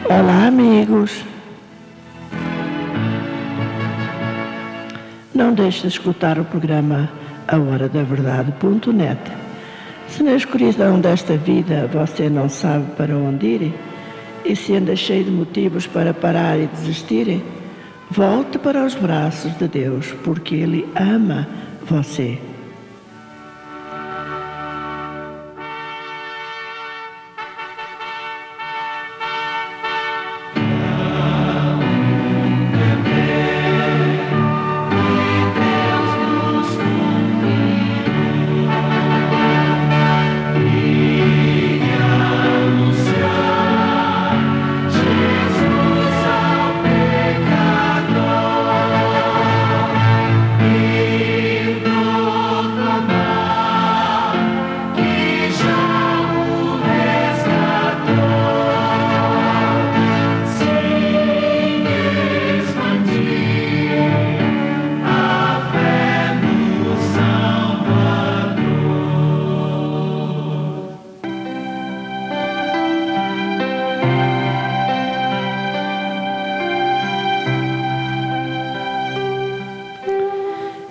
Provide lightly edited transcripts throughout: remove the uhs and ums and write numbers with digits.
Olá, amigos. Não deixe de escutar o programa ahoradaverdade.net. Se na escuridão desta vida você não sabe para onde ir e se anda cheio de motivos para parar e desistir, volte para os braços de Deus, porque Ele ama você.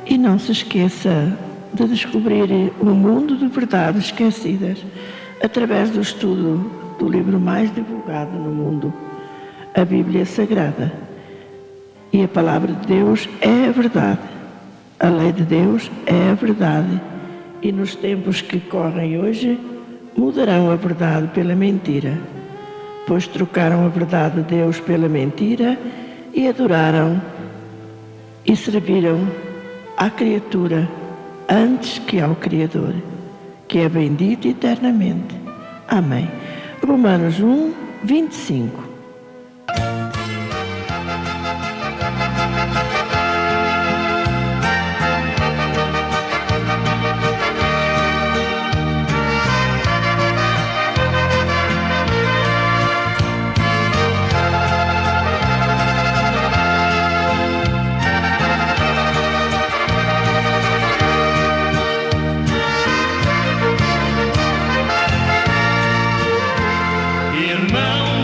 E não se esqueça de descobrir o mundo de verdades esquecidas através do estudo do livro mais divulgado no mundo, a Bíblia Sagrada. E a palavra de Deus é a verdade. A lei de Deus é a verdade. E nos tempos que correm hoje, mudarão a verdade pela mentira, pois trocaram a verdade de Deus pela mentira e adoraram e serviram à criatura antes que ao Criador, que é bendito eternamente. Amém. Romanos 1, 25.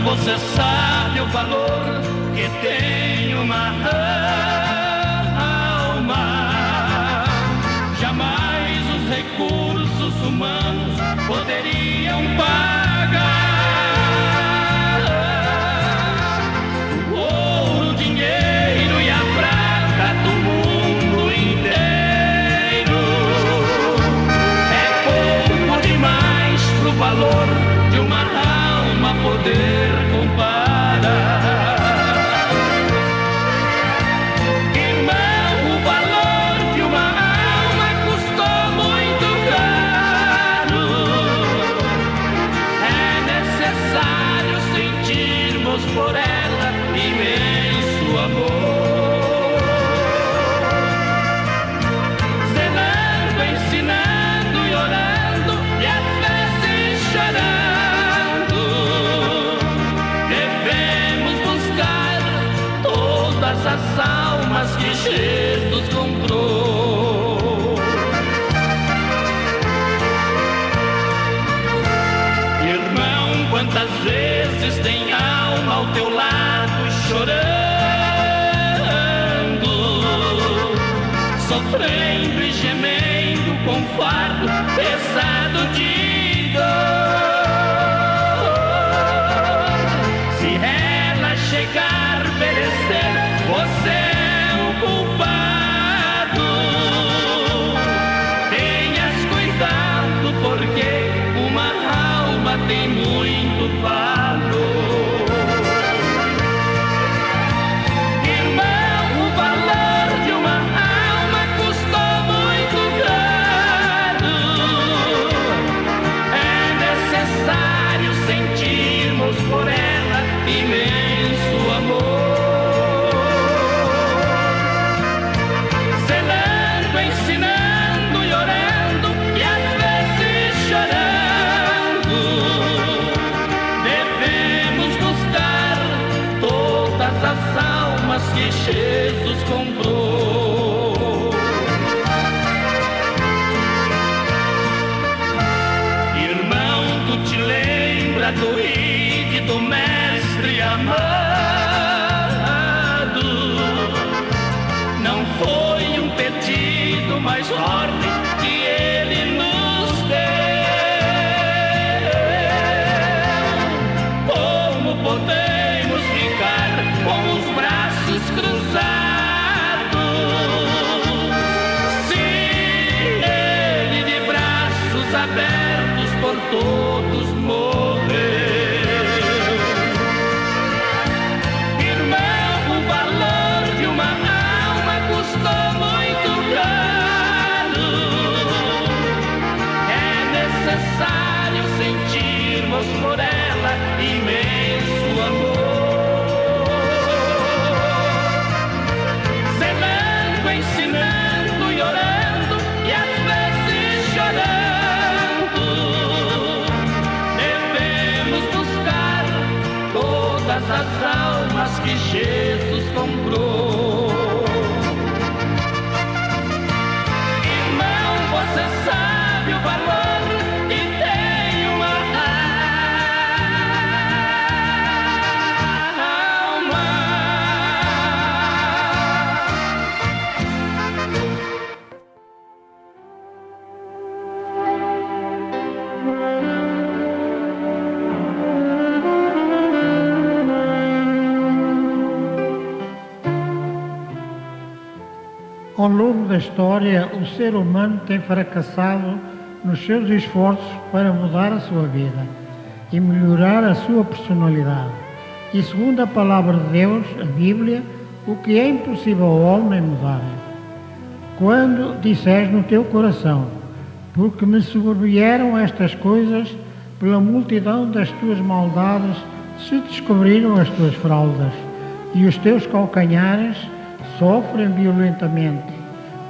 Você sabe o valor que tem uma alma. Jamais os recursos humanos poderiam pagar. O ouro, o dinheiro e a prata do mundo inteiro é pouco demais pro valor de uma alma poder. Por ela, imenso amor, zelando, ensinando e orando, e às vezes chorando. Devemos buscar todas as almas que Jesus comprou. Irmão, quantas vezes tem ao teu lado chorando, sofrendo e gemendo com fardo pesado de dor. Se ela chegar a perecer, você é o culpado. Tenhas cuidado, porque uma alma tem muito valor. Por ela, imenso amor, zelando, ensinando e orando, e às vezes chorando. Devemos buscar todas as almas que Jesus comprou. Irmão, tu te lembra do do mestre te amado. Não foi um pedido mais forte que Ele nos deu. Como podemos ficar com os braços cruzados, se Ele de braços abertos por todos morreu? Irmão, o valor de uma alma custou muito caro. É necessário sentirmos por ela imenso amor. Zelando, ensinando e orando, e às vezes chorando, devemos buscar todas as almas que Jesus comprou. Irmão, você sabe o valor que tem uma alma. Ao longo da história, o ser humano tem fracassado nos seus esforços para mudar a sua vida e melhorar a sua personalidade. E segundo a palavra de Deus, a Bíblia, o que é impossível ao homem mudar. Quando disseres no teu coração, porque me sobrevieram estas coisas, pela multidão das tuas maldades se descobriram as tuas fraldas, e os teus calcanhares sofrem violentamente.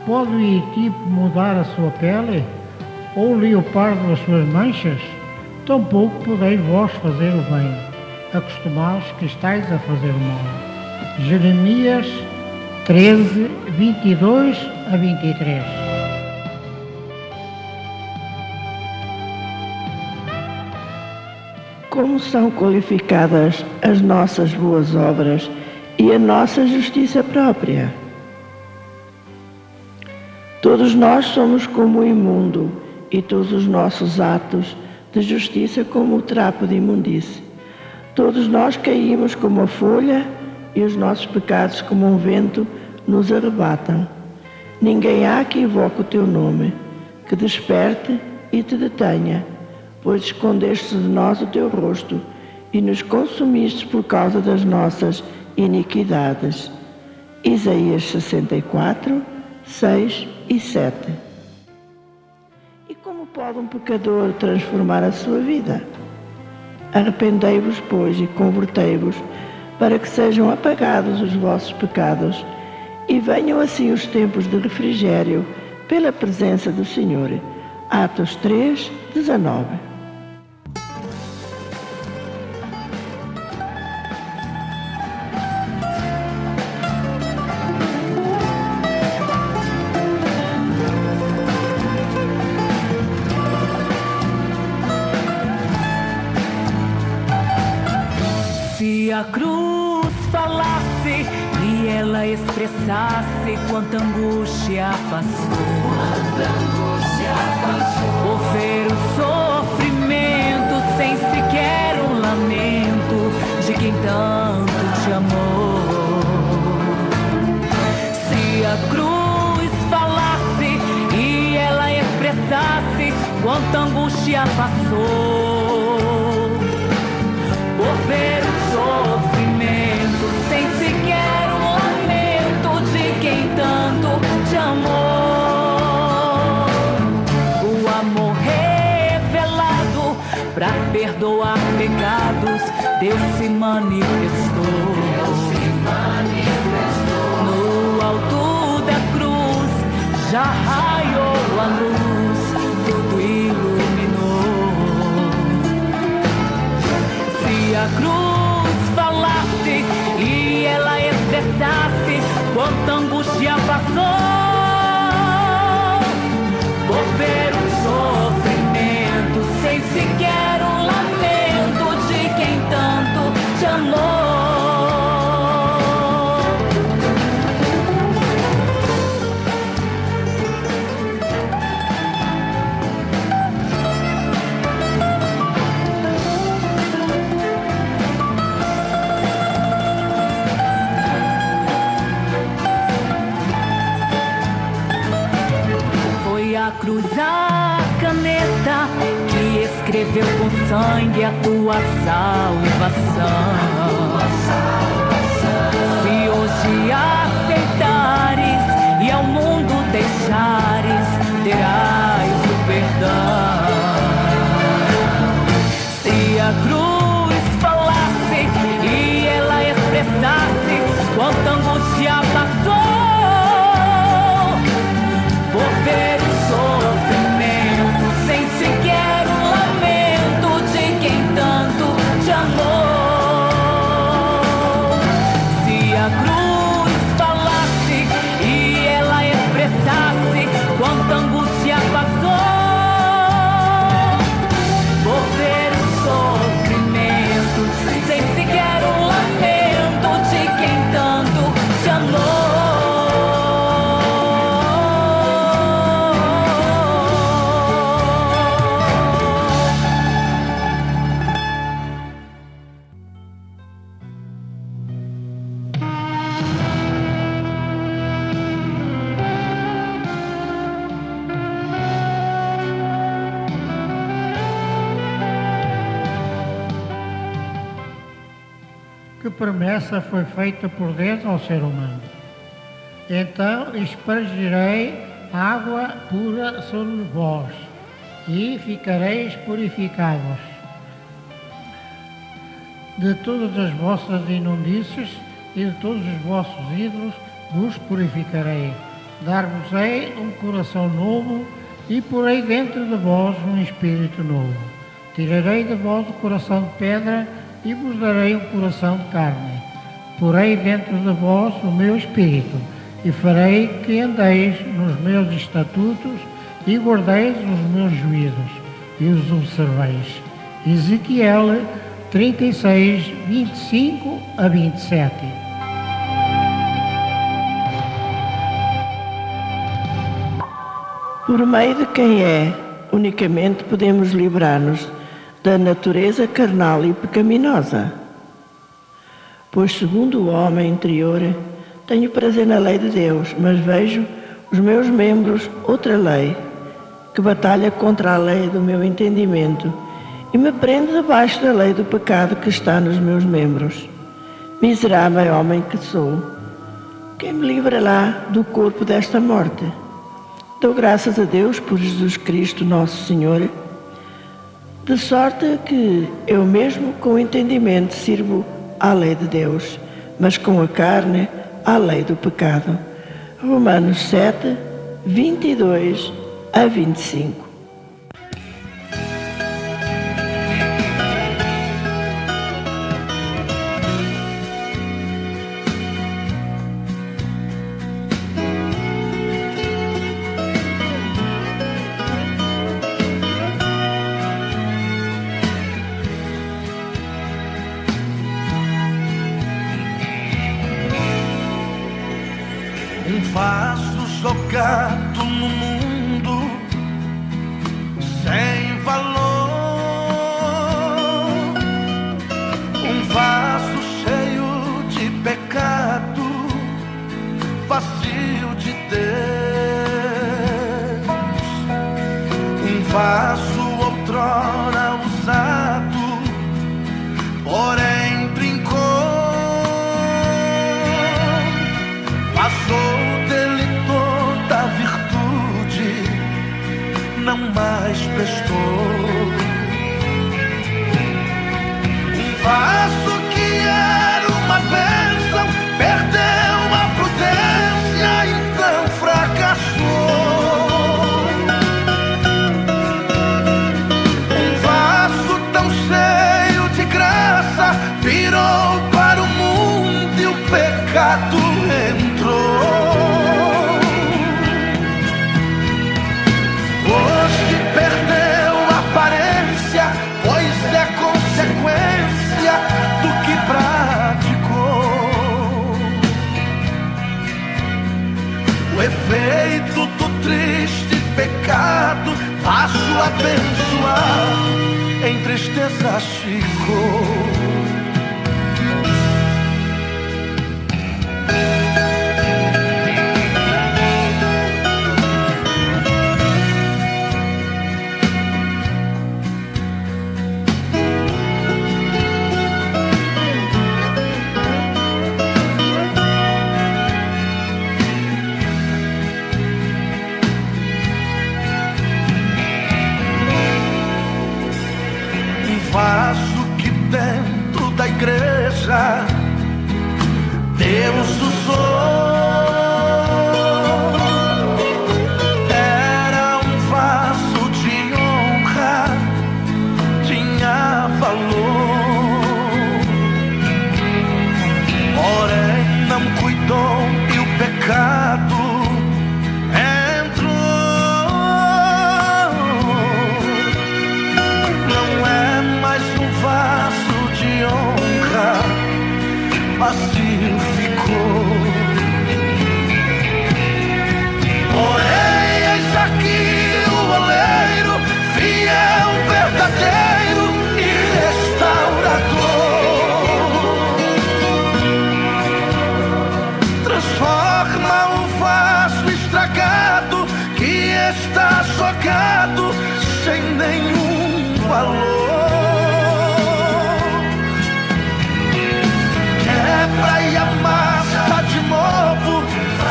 Pode o etíope mudar a sua pele? Ou o leopardo as suas manchas? Tampouco podeis vós fazer o bem, acostumados que estáis a fazer o mal. Jeremias 13, 22 a 23. Como são qualificadas as nossas boas obras e a nossa justiça própria? Todos nós somos como o imundo, e todos os nossos atos de justiça como o trapo de imundície. Todos nós caímos como a folha, e os nossos pecados como um vento nos arrebatam. Ninguém há que invoque o teu nome, que desperte e te detenha, pois escondeste de nós o teu rosto e nos consumiste por causa das nossas iniquidades. Isaías 64, 6 e 7. E como pode um pecador transformar a sua vida? Arrependei-vos, pois, e convertei-vos, para que sejam apagados os vossos pecados e venham assim os tempos de refrigério pela presença do Senhor. Atos 3, 19. Se a cruz falasse e ela expressasse quanta angústia passou, por ver o sofrimento sem sequer um lamento de quem tanto te amou. Se a cruz falasse e ela expressasse quanta angústia passou, por ver o sofrimento sem sequer um lamento de quem tanto te amou. O amor revelado pra perdoar pecados, Deus se manifestou. No alto da cruz já raiou a luz, tudo iluminou. Se a cruz falasse e ela expressasse quanta angústia passou, por ver o sofrimento sem sequer um lamento de quem tanto te amou. sangue a tua salvação. Se hoje aceitares e ao mundo deixares, terás o perdão. Se a cruz falasse e ela expressasse quanta angústia passou por ver o sofrimento, sem sequer um lamento de quem tanto te amou. Se a cruz falasse e ela expressasse quanta angústia passou por ver o sofrimento, sem sequer um lamento de quem tanto te amou. Que promessa foi feita por Deus ao ser humano? Então espargirei água pura sobre vós e ficareis purificados. De todas as vossas imundícias e de todos os vossos ídolos vos purificarei. Dar-vos-ei um coração novo e porei dentro de vós um espírito novo. Tirarei de vós o coração de pedra e vos darei um coração de carne. Porei dentro de vós o meu espírito e farei que andeis nos meus estatutos e guardeis os meus juízos e os observeis. Ezequiel 36, 25 a 27. Por meio de quem é, unicamente podemos livrar-nos da natureza carnal e pecaminosa. Pois, segundo o homem interior, tenho prazer na lei de Deus, mas vejo os meus membros outra lei, que batalha contra a lei do meu entendimento e me prende debaixo da lei do pecado que está nos meus membros. Miserável homem que sou, quem me livrará do corpo desta morte? Dou graças a Deus por Jesus Cristo, nosso Senhor, de sorte que eu mesmo com o entendimento sirvo à lei de Deus, mas com a carne à lei do pecado. Romanos 7, 22 a 25. Um vaso jogado no mundo sem valor, um vaso cheio de pecado, vazio de Deus, um vaso outrora usado, porém brincou, passou dele toda a virtude, não mais prestou. Um vaso que era uma bênção, perdeu a prudência, então fracassou. Um vaso tão cheio de graça, virou para o mundo e o pecado entrou. Hoje perdeu a aparência, pois é consequência do que praticou. O efeito do triste pecado, vaso abençoado, em tristezas ficou. Deus do sol era um vaso de honra, tinha valor, porém não cuidou e o pecado entrou. Não é mais um vaso de honra, pacificou. Porém, eis aqui o oleiro, fiel, verdadeiro e restaurador. Transforma o vaso estragado que está jogado sem nenhum valor. Quebra e amassa de novo,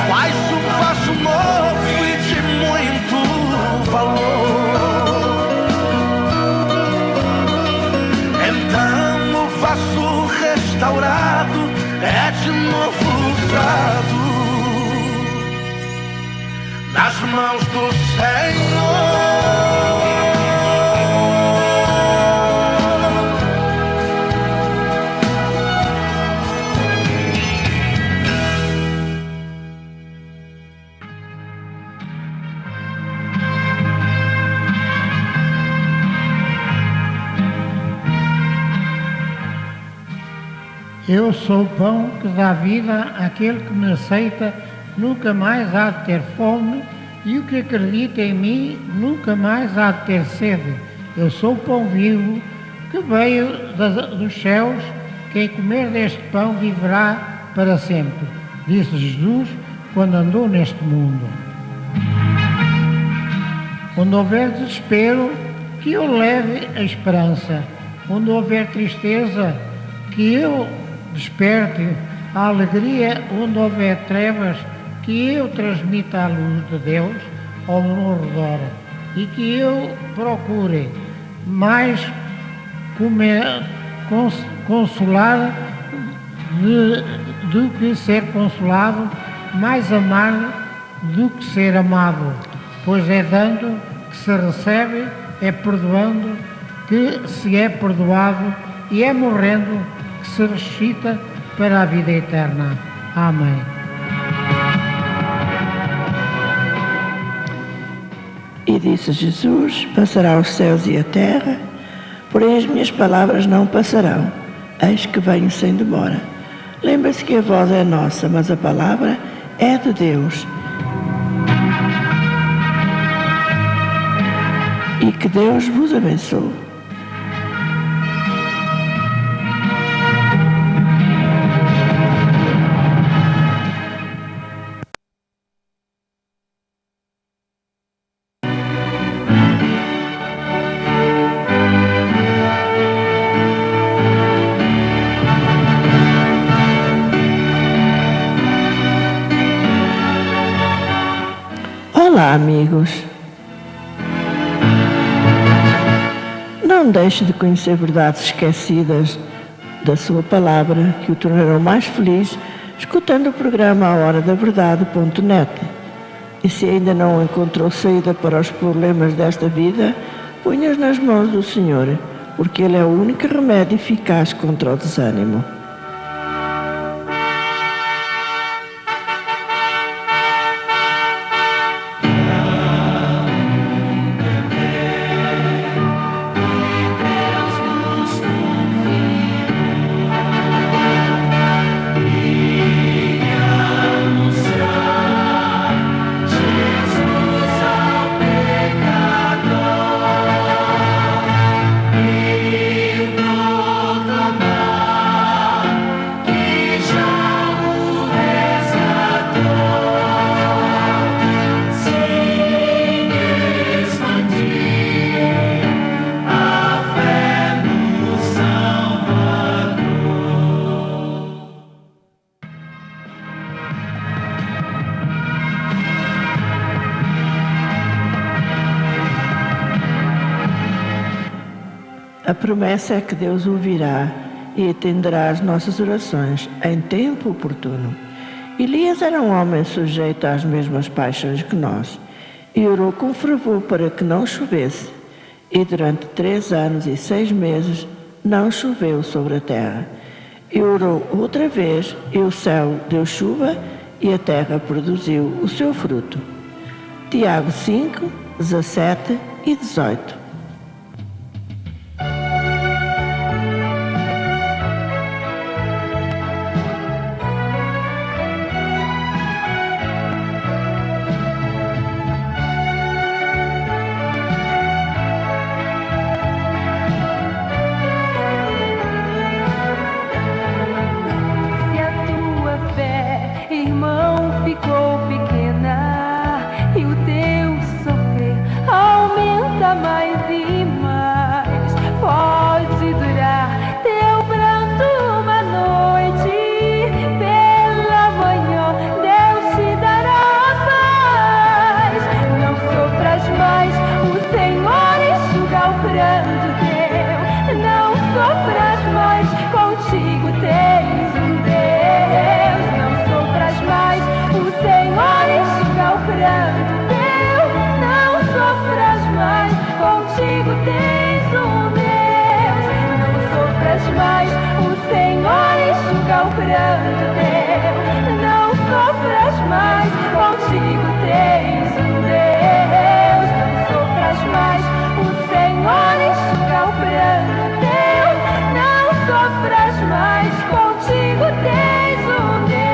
faz um vaso novo e de muito valor. Então o vaso restaurado é de novo usado nas mãos do Senhor. Eu sou o pão que dá vida, aquele que me aceita nunca mais há de ter fome, e o que acredita em mim nunca mais há de ter sede. Eu sou o pão vivo que veio dos céus, quem comer deste pão viverá para sempre, disse Jesus quando andou neste mundo. Onde houver desespero, que eu leve a esperança. Onde houver tristeza, que eu desperte a alegria. Onde houver trevas, que eu transmita a luz de Deus ao meu redor, e que eu procure mais consolar do que ser consolado, mais amar do que ser amado, pois é dando que se recebe, é perdoando que se é perdoado, e é morrendo que se ressuscita para a vida eterna. Amém. E disse Jesus: passará os céus e a terra, porém as minhas palavras não passarão. Eis que venho sem demora. Lembre-se que a voz é nossa, mas a palavra é de Deus. E que Deus vos abençoe. Olá, amigos. Não deixe de conhecer verdades esquecidas da sua palavra que o tornarão mais feliz escutando o programa ahoradaverdade.net. E se ainda não encontrou saída para os problemas desta vida, ponha-os nas mãos do Senhor, porque Ele é o único remédio eficaz contra o desânimo. A promessa é que Deus ouvirá e atenderá às nossas orações em tempo oportuno. Elias era um homem sujeito às mesmas paixões que nós e orou com fervor para que não chovesse. E durante 3 anos e 6 meses não choveu sobre a terra. E orou outra vez, e o céu deu chuva, e a terra produziu o seu fruto. Tiago 5, 17 e 18. Irmão, ficou pequena e o teu sofrer aumenta mais e mais. Pode durar teu pranto uma noite, pela manhã Deus te dará paz. Não sofras mais, o Senhor enxuga o pranto teu. Não sofras mais, contigo tens um Deus. Mais, o Senhor enxuga o pranto teu. Não sofras mais, contigo tens um Deus. Não sofras mais, o Senhor enxuga o pranto teu. Não sofras mais, contigo tens um Deus. Não sofras mais, o Senhor enxuga o pranto teu. Não sofras mais, contigo tens um Deus.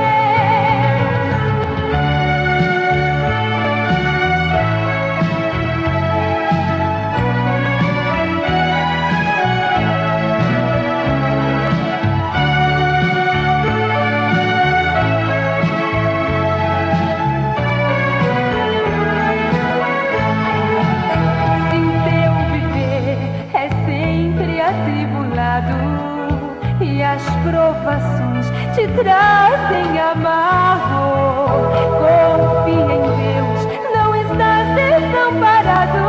E as provações te trazem amargo. Confia em Deus, não estás desamparado.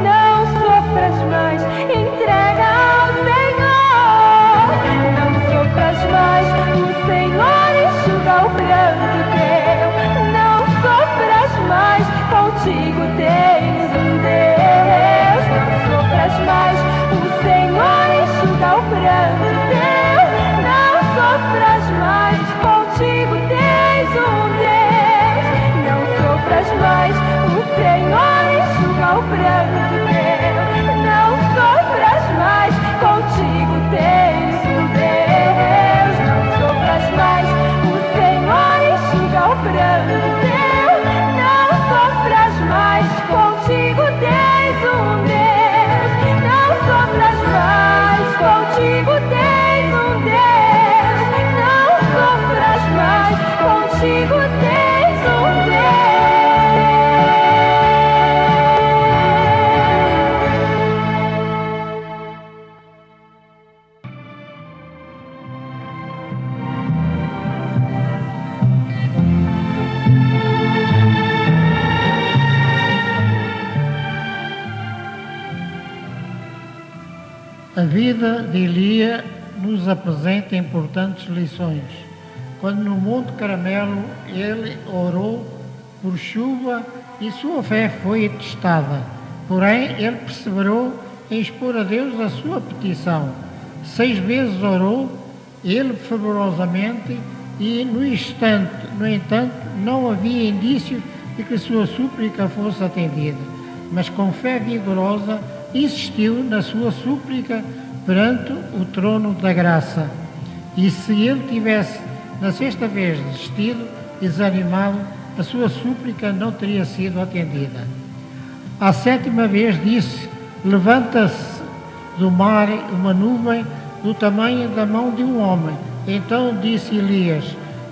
Não sofras mais, entrega ao Senhor. Não sofras mais, o Senhor enxuga o pranto teu. Não sofras mais, contigo tens um Deus. Não sofras mais, o Senhor enxuga o pranto teu. Não sofras mais, contigo tens um Deus. Não sofras mais, o Senhor enxuga o pranto teu. Não sofras mais, contigo tens um Deus. Não sofras mais, o Senhor enxuga o pranto teu. Não sofras mais, contigo tens um Deus. Não sofras mais, contigo tens um Deus. Não sofras mais, contigo tens um Deus. A vida de Elias nos apresenta importantes lições. Quando no Monte Carmelo ele orou por chuva e sua fé foi testada. Porém, ele perseverou em expor a Deus a sua petição. 6 vezes orou, ele fervorosamente, e no entanto, não havia indícios de que sua súplica fosse atendida. Mas com fé vigorosa, insistiu na sua súplica perante o trono da graça. E se ele tivesse, na 6ª vez, desistido, desanimado, a sua súplica não teria sido atendida. À 7ª vez disse: levanta-se do mar uma nuvem do tamanho da mão de um homem. Então disse Elias: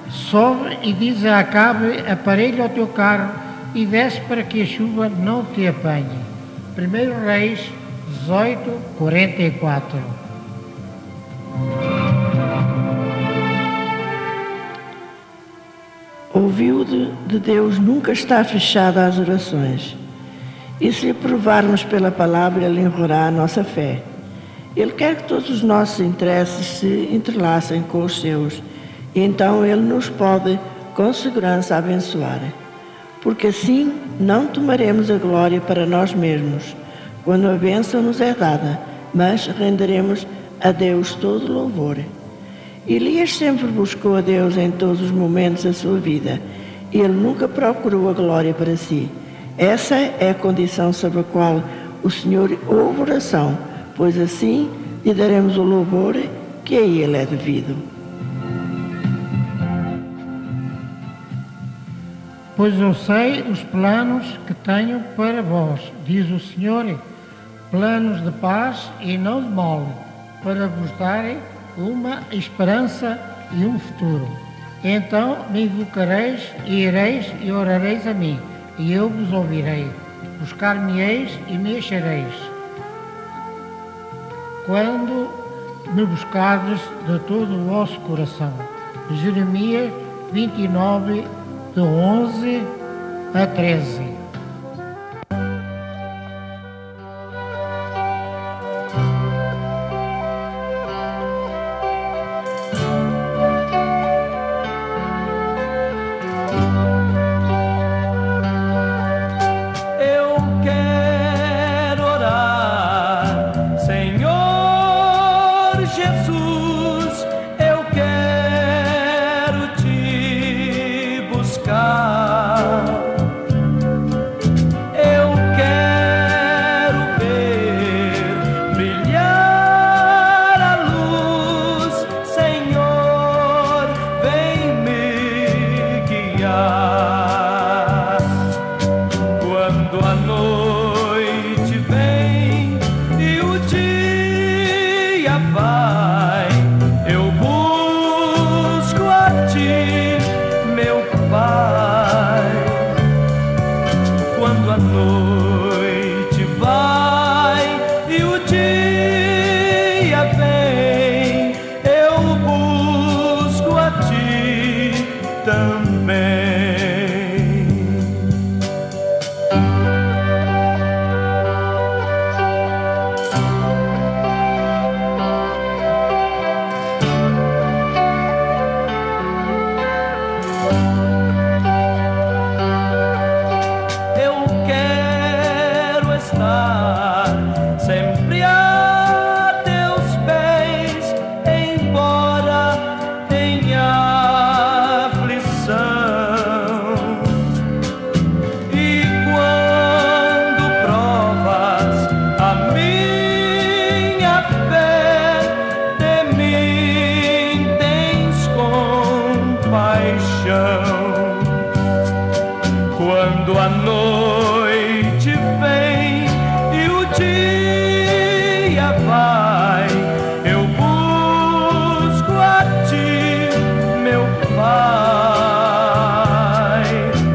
sobe e diz a Acabe: aparelha o teu carro e desce para que a chuva não te apanhe. 1 Reis 18, 44. O ouvido de Deus nunca está fechado às orações. E se lhe provarmos pela palavra, ele honrará a nossa fé. Ele quer que todos os nossos interesses se entrelacem com os seus, e então Ele nos pode, com segurança, abençoar. Porque assim não tomaremos a glória para nós mesmos, quando a bênção nos é dada, mas renderemos a Deus todo o louvor. Elias sempre buscou a Deus em todos os momentos da sua vida. Ele nunca procurou a glória para si. Essa é a condição sobre a qual o Senhor ouve oração, pois assim lhe daremos o louvor que a Ele é devido. Pois eu sei os planos que tenho para vós, diz o Senhor, planos de paz e não de mal, para vos darem uma esperança e um futuro. Então me invocareis e ireis e orareis a mim, e eu vos ouvirei. Buscar-me-eis e me achareis, quando me buscardes de todo o vosso coração. Jeremias 29, de 11 a 13. Eu quero orar, Senhor Jesus, eu quero te buscar. Eu quero ver brilhar a luz, Senhor, vem me guiar. Quando a noite vem e o dia vai, eu busco a ti, meu Pai. Quando a noite vai e o dia vem, eu busco a ti também. Eu quero estar sempre a teus pés, embora em aflição. E quando provas a minha fé, de mim tens compaixão. Quando a noite vem e o dia vai, eu busco a ti, meu Pai.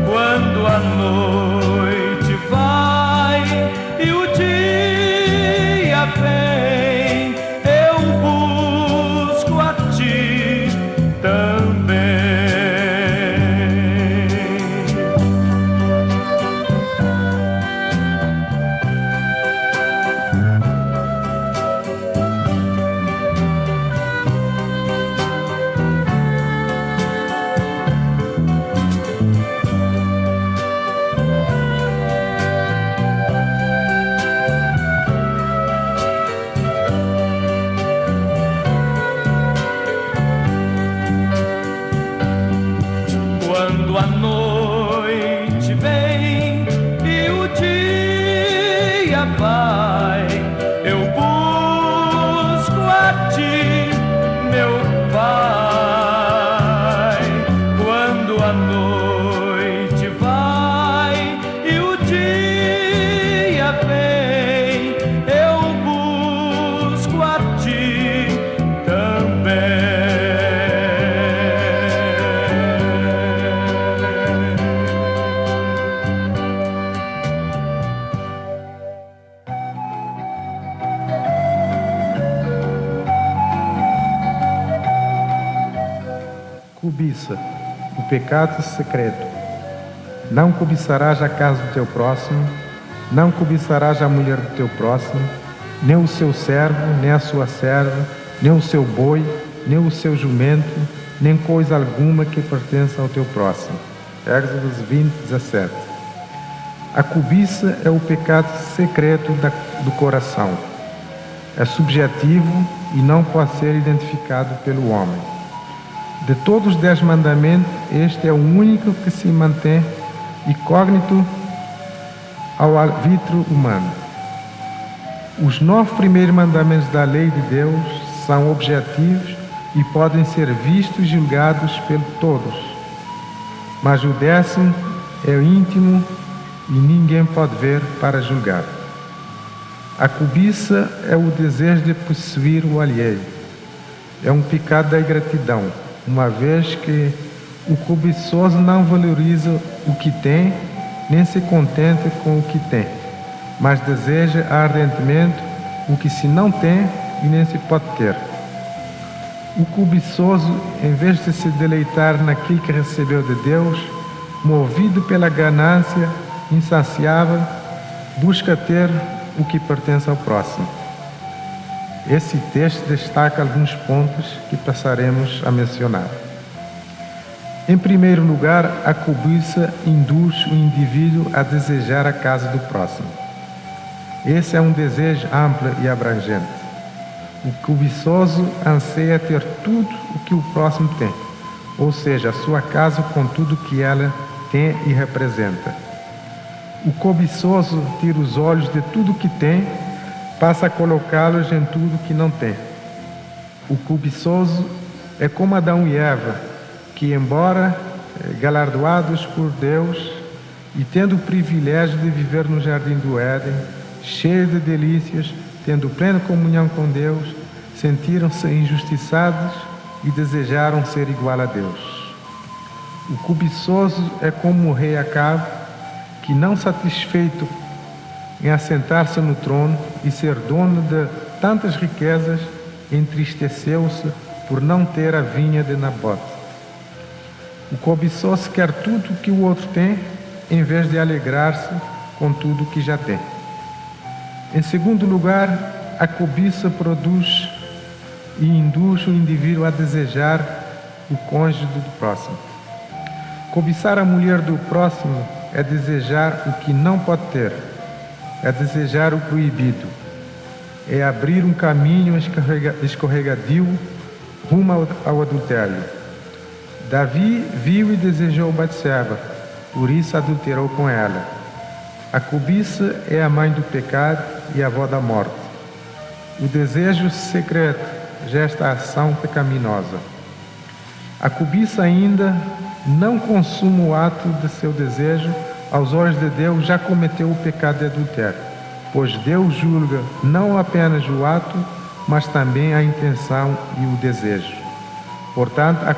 Quando a noite vai e o dia vem, eu busco a ti também. Quando a noite vem e o dia vai, eu busco a ti, meu Pai. Quando a noite vai e o dia vem, eu busco a ti também. Cobiça, o pecado secreto. Não cobiçarás a casa do teu próximo, não cobiçarás a mulher do teu próximo, nem o seu servo, nem a sua serva, nem o seu boi, nem o seu jumento, nem coisa alguma que pertença ao teu próximo. Êxodo 20, 17. A cobiça é o pecado secreto do coração. É subjetivo e não pode ser identificado pelo homem. De todos os 10 mandamentos, este é o único que se mantém incógnito ao arbítrio humano. Os 9 primeiros mandamentos da lei de Deus são objetivos e podem ser vistos e julgados por todos. Mas o 10º é íntimo e ninguém pode ver para julgar. A cobiça é o desejo de possuir o alheio. É um pecado da ingratidão, uma vez que o cobiçoso não valoriza o que tem, nem se contenta com o que tem, mas deseja ardentemente o que se não tem e nem se pode ter. O cobiçoso, em vez de se deleitar naquilo que recebeu de Deus, movido pela ganância insaciável, busca ter o que pertence ao próximo. Esse texto destaca alguns pontos que passaremos a mencionar. Em primeiro lugar, a cobiça induz o indivíduo a desejar a casa do próximo. Esse é um desejo amplo e abrangente. O cobiçoso anseia ter tudo o que o próximo tem, ou seja, a sua casa com tudo o que ela tem e representa. O cobiçoso tira os olhos de tudo o que tem, passa a colocá-los em tudo que não tem. O cobiçoso é como Adão e Eva, que, embora galardoados por Deus e tendo o privilégio de viver no jardim do Éden, cheio de delícias, tendo plena comunhão com Deus, sentiram-se injustiçados e desejaram ser igual a Deus. O cobiçoso é como o rei Acabe, que, não satisfeito em assentar-se no trono e ser dono de tantas riquezas, entristeceu-se por não ter a vinha de Nabote. O cobiçoso quer tudo o que o outro tem, em vez de alegrar-se com tudo o que já tem. Em segundo lugar, a cobiça produz e induz o indivíduo a desejar o cônjuge do próximo. Cobiçar a mulher do próximo é desejar o que não pode ter, é desejar o proibido, é abrir um caminho escorregadio rumo ao adultério. Davi viu e desejou Batseba, por isso adulterou com ela. A cobiça é a mãe do pecado e a avó da morte. O desejo secreto gesta a ação pecaminosa. A cobiça ainda não consuma o ato de seu desejo, aos olhos de Deus já cometeu o pecado de adultério, pois Deus julga não apenas o ato, mas também a intenção e o desejo. Portanto, a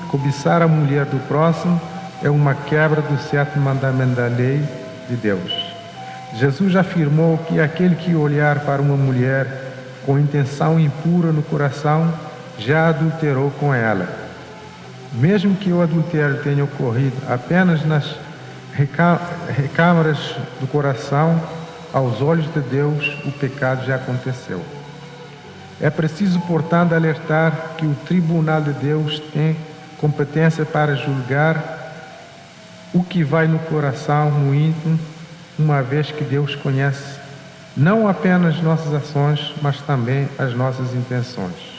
cobiçar a mulher do próximo é uma quebra do 7º mandamento da lei de Deus. Jesus afirmou que aquele que olhar para uma mulher com intenção impura no coração já adulterou com ela. Mesmo que o adultério tenha ocorrido apenas nas recâmaras do coração, aos olhos de Deus o pecado já aconteceu. É preciso, portanto, alertar que o tribunal de Deus tem competência para julgar o que vai no coração, no íntimo, uma vez que Deus conhece não apenas nossas ações, mas também as nossas intenções.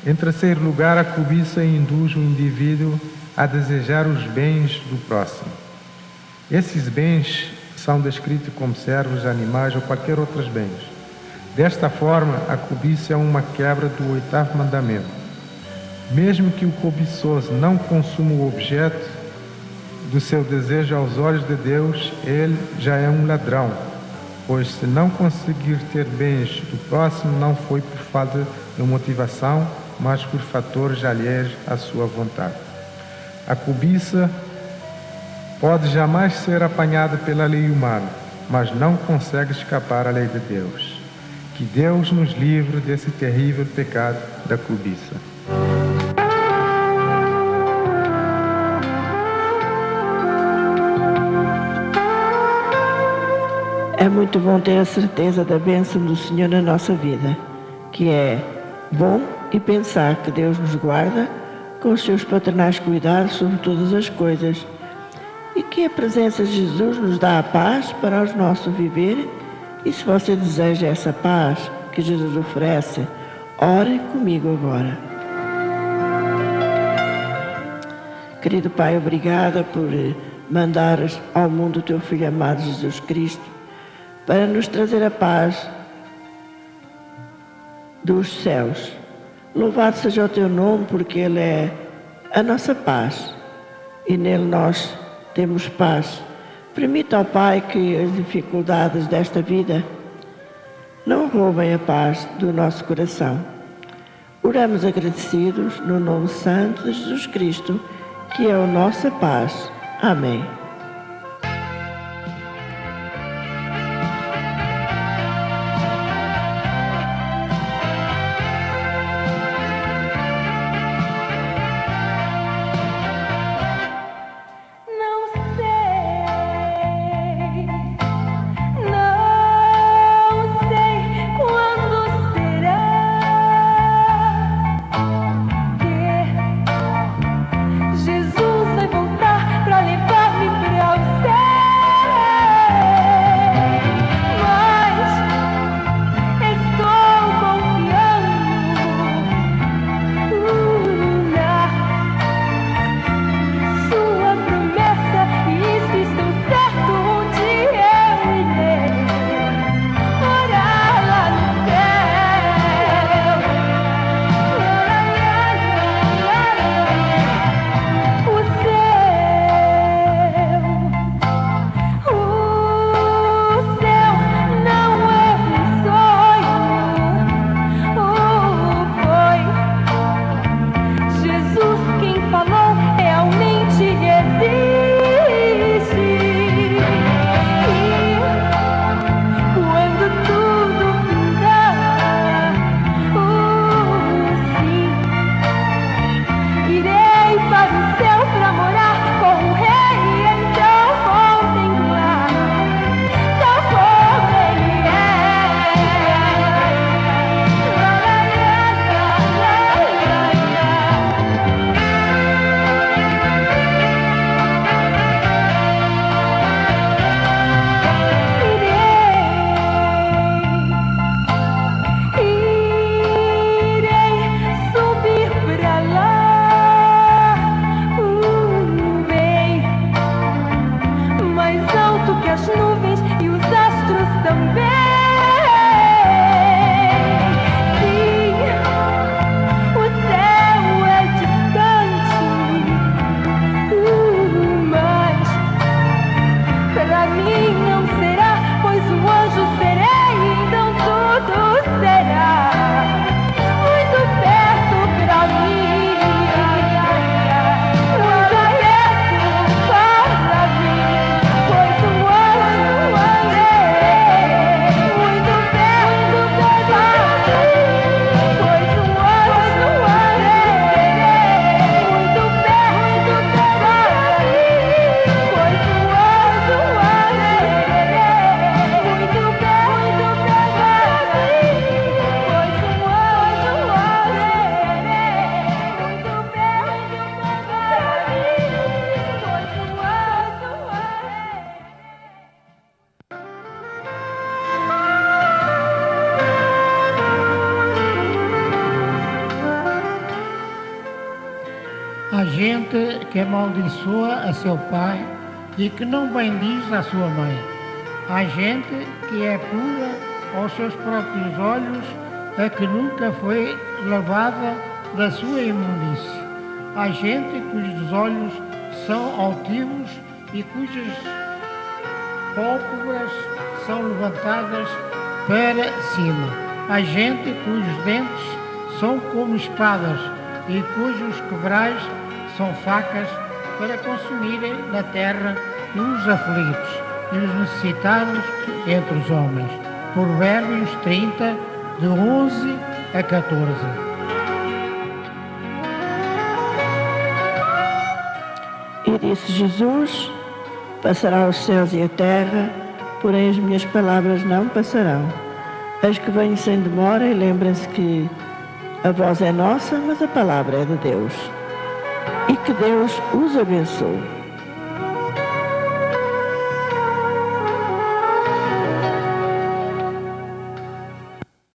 Em terceiro lugar, a cobiça induz o indivíduo a desejar os bens do próximo. Esses bens são descritos como servos, animais ou qualquer outros bens. Desta forma, a cobiça é uma quebra do 8º mandamento. Mesmo que o cobiçoso não consuma o objeto do seu desejo aos olhos de Deus, ele já é um ladrão, pois se não conseguir ter bens do próximo, não foi por falta de motivação, mas por fatores alheios à sua vontade. A cobiça pode jamais ser apanhada pela lei humana, mas não consegue escapar à lei de Deus. Que Deus nos livre desse terrível pecado da cobiça. É muito bom ter a certeza da bênção do Senhor na nossa vida, que é bom e pensar que Deus nos guarda com os seus paternais cuidados sobre todas as coisas e que a presença de Jesus nos dá a paz para o nosso viver. E se você deseja essa paz que Jesus oferece, ore comigo agora. Querido Pai, obrigada por mandares ao mundo o teu Filho amado Jesus Cristo para nos trazer a paz dos céus. Louvado seja o teu nome, porque Ele é a nossa paz e nele nós temos paz. Permita ao Pai que as dificuldades desta vida não roubem a paz do nosso coração. Oramos agradecidos no nome santo de Jesus Cristo, que é a nossa paz. Amém. Há gente que amaldiçoa a seu pai e que não bendiz a sua mãe. Há gente que é pura aos seus próprios olhos, a que nunca foi lavada da sua imundície. Há gente cujos olhos são altivos e cujas pálpebras são levantadas para cima. Há gente cujos dentes são como espadas e cujos quebrais são facas para consumirem na terra os aflitos e os necessitados entre os homens. Provérbios 30, de 11 a 14. E disse Jesus: passará os céus e a terra, porém as minhas palavras não passarão. Eis que venho sem demora, e lembrem-se que a voz é nossa, mas a palavra é de Deus. E que Deus os abençoe.